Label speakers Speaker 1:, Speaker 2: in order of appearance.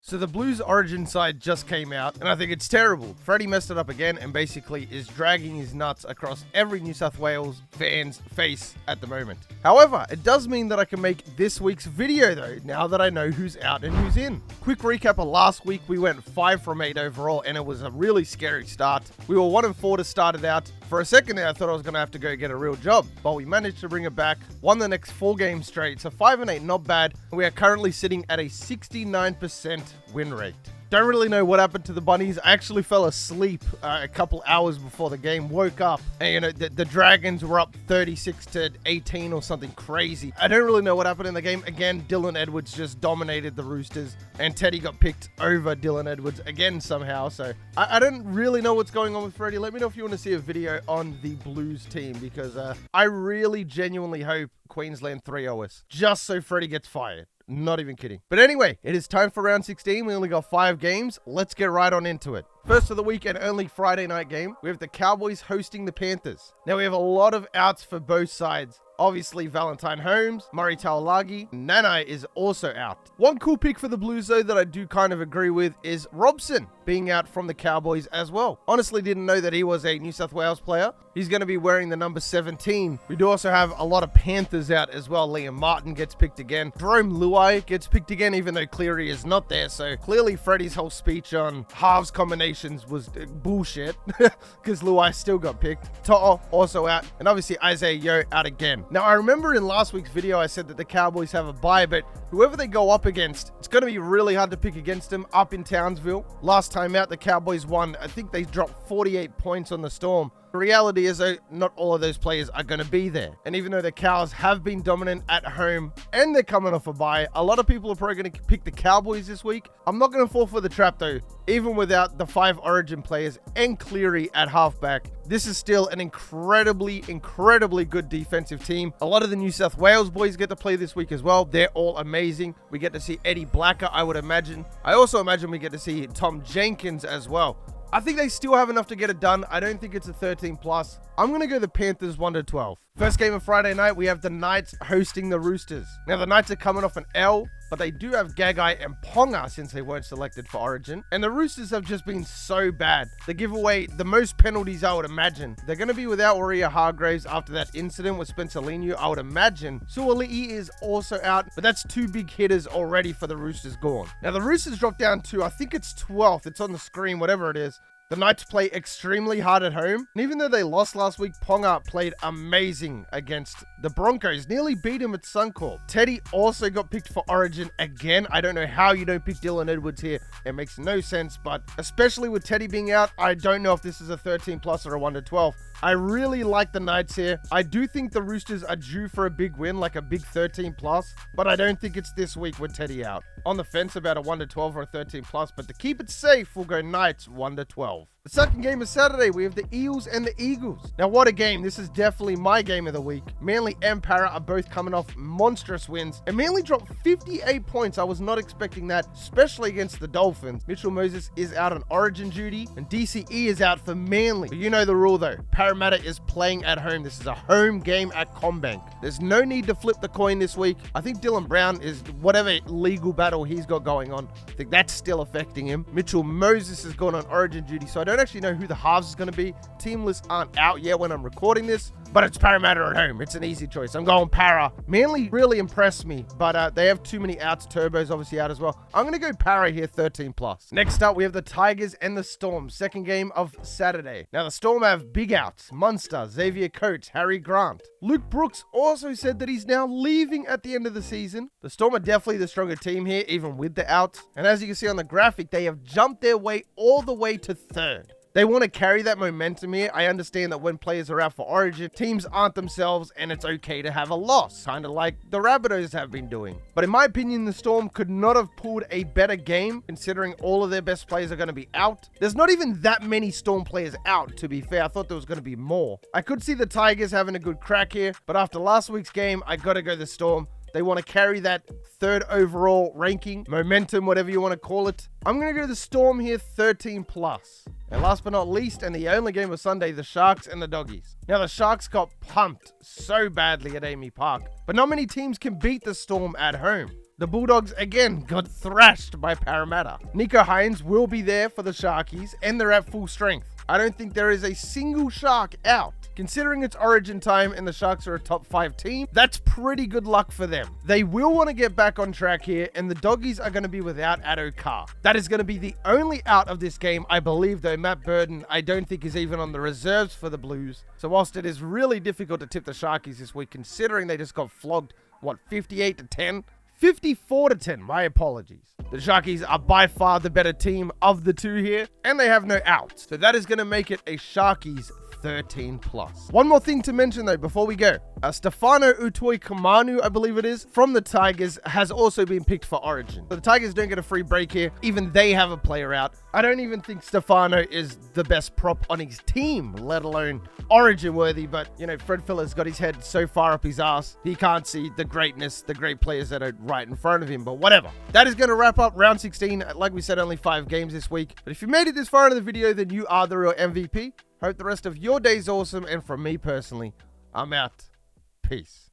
Speaker 1: So the Blues origin side just came out, and I think it's terrible. Freddie messed it up again and basically is dragging his nuts across every New South Wales fan's face at the moment. However, it does mean that I can make this week's video though, now that I know who's out and who's in. Quick recap of last week, we went 5 from 8 overall, and it was a really scary start. We were 1-4 to start it out. For a second there, I thought I was going to have to go get a real job, but we managed to bring it back, won the next 4 games straight, so 5-8, not bad. We are currently sitting at a 69% win rate. Don't really know what happened to the Bunnies. I actually fell asleep a couple hours before the game, woke up, and the Dragons were up 36-18 or something crazy. I don't really know what happened in the game. Again, Dylan Edwards just dominated the Roosters, and Teddy got picked over Dylan Edwards again somehow. So I don't really know what's going on with Freddie. Let me know if you want to see a video on the Blues team, because I really genuinely hope Queensland 3-0 us, just so Freddie gets fired. Not even kidding. But anyway, it is time for round 16. We only got 5 games. Let's get right on into it. First of the week and only Friday night game, we have the Cowboys hosting the Panthers. Now we have a lot of outs for both sides. Obviously, Valentine Holmes, Murray Taulagi, Nanai is also out. One cool pick for the Blues, though, that I do kind of agree with is Robson being out from the Cowboys as well. Honestly, didn't know that he was a New South Wales player. He's going to be wearing the number 17. We do also have a lot of Panthers out as well. Liam Martin gets picked again. Jerome Luai gets picked again, even though Cleary is not there. So clearly, Freddie's whole speech on halves combinations was bullshit, because Luai still got picked. To'o also out, and obviously Isaiah Yeo out again. Now, I remember in last week's video, I said that the Cowboys have a bye, but whoever they go up against, it's going to be really hard to pick against them up in Townsville. Last time out, the Cowboys won. I think they dropped 48 points on the Storm. The reality is, though, not all of those players are going to be there. And even though the Cows have been dominant at home and they're coming off a bye, a lot of people are probably going to pick the Cowboys this week. I'm not going to fall for the trap, though. Even without the 5 origin players and Cleary at halfback, this is still an incredibly good defensive team. A lot of the New South Wales boys get to play this week as well. They're all amazing. We get to see Eddie Blacker, I would imagine. I also imagine we get to see Tom Jenkins as well. I think they still have enough to get it done. I don't think it's a 13+. I'm going to go the Panthers 1-12. First game of Friday night, we have the Knights hosting the Roosters. Now, the Knights are coming off an L, but they do have Gagai and Ponga since they weren't selected for Origin. And the Roosters have just been so bad. They give away the most penalties I would imagine. They're going to be without Waria Hargraves after that incident with Spencer Leniu, I would imagine. Suoli'i is also out, but that's 2 big hitters already for the Roosters gone. Now, the Roosters dropped down to, I think it's 12th. It's on the screen, whatever it is. The Knights play extremely hard at home, and even though they lost last week, Ponga played amazing against the Broncos, nearly beat him at Suncorp. Teddy also got picked for Origin again. I don't know how you don't pick Dylan Edwards here. It makes no sense, but especially with Teddy being out, I don't know if this is a 13+ or a 1-12. I really like the Knights here. I do think the Roosters are due for a big win, like a big 13+, but I don't think it's this week with Teddy out. On the fence about a 1-12 or a 13+, but to keep it safe, we'll go Knights 1-12. The second game is Saturday. We have the Eels and the Eagles. Now, what a game. This is definitely my game of the week. Manly and Para are both coming off monstrous wins, and Manly dropped 58 points. I was not expecting that, especially against the Dolphins. Mitchell Moses is out on Origin duty, and DCE is out for Manly. But you know the rule, though. Parramatta is playing at home. This is a home game at CommBank. There's no need to flip the coin this week. I think Dylan Brown is whatever legal battle he's got going on. I think that's still affecting him. Mitchell Moses has gone on Origin duty, so I don't actually know who the halves is going to be. Team lists aren't out yet when I'm recording this, but it's Parramatta at home. It's an easy choice. I'm going Para. Manly really impressed me, but they have too many outs. Turbo's obviously out as well. I'm going to go Para here, 13+. Next up, we have the Tigers and the Storm. Second game of Saturday. Now, the Storm have big outs. Munster, Xavier Coates, Harry Grant. Luke Brooks also said that he's now leaving at the end of the season. The Storm are definitely the stronger team here, even with the outs. And as you can see on the graphic, they have jumped their way all the way to 3rd. They want to carry that momentum here. I understand that when players are out for Origin, teams aren't themselves and it's okay to have a loss, kind of like the Rabbitohs have been doing. But in my opinion, the Storm could not have pulled a better game considering all of their best players are going to be out. There's not even that many Storm players out, to be fair. I thought there was going to be more. I could see the Tigers having a good crack here, but after last week's game, I got to go the Storm. They want to carry that 3rd overall ranking, momentum, whatever you want to call it. I'm going to go the Storm here, 13+. And last but not least, and the only game of Sunday, the Sharks and the Doggies. Now, the Sharks got pumped so badly at Amy Park, but not many teams can beat the Storm at home. The Bulldogs again got thrashed by Parramatta. Nico Hines will be there for the Sharkies and they're at full strength. I don't think there is a single Shark out. Considering it's origin time and the Sharks are a top 5 team, that's pretty good luck for them. They will want to get back on track here, and the Doggies are going to be without Addo Carr. That is going to be the only out of this game, I believe, though Matt Burton, I don't think is even on the reserves for the Blues. So whilst it is really difficult to tip the Sharkies this week, considering they just got flogged, 58-10? 54-10, my apologies. The Sharkies are by far the better team of the two here, and they have no outs. So that is going to make it a Sharkies 13+. One more thing to mention though before we go. Stefano Utoikamanu, I believe it is, from the Tigers has also been picked for Origin. So the Tigers don't get a free break here. Even they have a player out. I don't even think Stefano is the best prop on his team, let alone Origin worthy. But, you know, Fred Filler's got his head so far up his ass, he can't see the greatness, the great players that are right in front of him. But whatever. That is going to wrap up round 16. Like we said, only 5 games this week. But if you made it this far into the video, then you are the real MVP. Hope the rest of your day is awesome. And from me personally, I'm out. Peace.